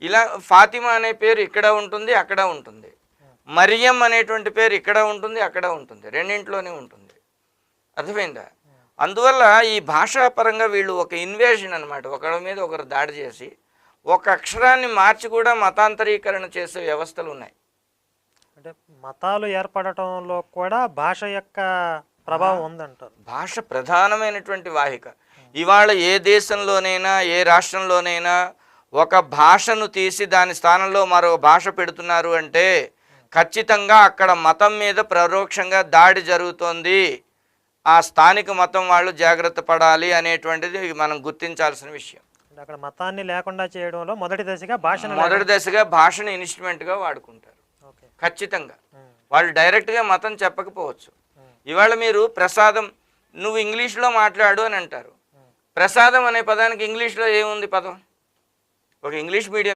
ఇలా ఫాతిమా అనే పేరు ఇక్కడ ఉంటుంది, అక్కడ ఉంటుంది. మరియం అనేటువంటి పేరు ఇక్కడ ఉంటుంది, అక్కడ ఉంటుంది, రెండింటిలోనే ఉంటుంది. అర్థమైందా? అందువల్ల ఈ భాషాపరంగా వీళ్ళు ఒక ఇన్వేషన్ అనమాట, ఒకరి మీద ఒకరు దాడి చేసి ఒక అక్షరాన్ని మార్చి కూడా మతాంతరీకరణ చేసే వ్యవస్థలు ఉన్నాయి. అంటే మతాలు ఏర్పడటంలో కూడా భాష యొక్క ప్రభావం ఉందంటారు. భాష ప్రధానమైనటువంటి వాహిక. ఇవాళ ఏ దేశంలోనైనా ఏ రాష్ట్రంలోనైనా ఒక భాషను తీసి దాని స్థానంలో మరో భాష పెడుతున్నారు అంటే ఖచ్చితంగా అక్కడ మతం మీద పరోక్షంగా దాడి జరుగుతోంది. ఆ స్థానిక మతం వాళ్ళు జాగ్రత్త పడాలి అనేటువంటిది మనం గుర్తించాల్సిన విషయం. అక్కడ మతాన్ని లేకుండా చేయడంలో మొదటి దశగా భాషను ఇన్స్ట్రుమెంట్గా వాడుకుంటారు. ఖచ్చితంగా వాళ్ళు డైరెక్ట్గా మతం చెప్పకపోవచ్చు. ఇవాళ మీరు ప్రసాదం నువ్వు ఇంగ్లీష్లో మాట్లాడు అని అంటారు. ప్రసాదం అనే పదానికి ఇంగ్లీష్లో ఏముంది పదం? ఒక ఇంగ్లీష్ మీడియం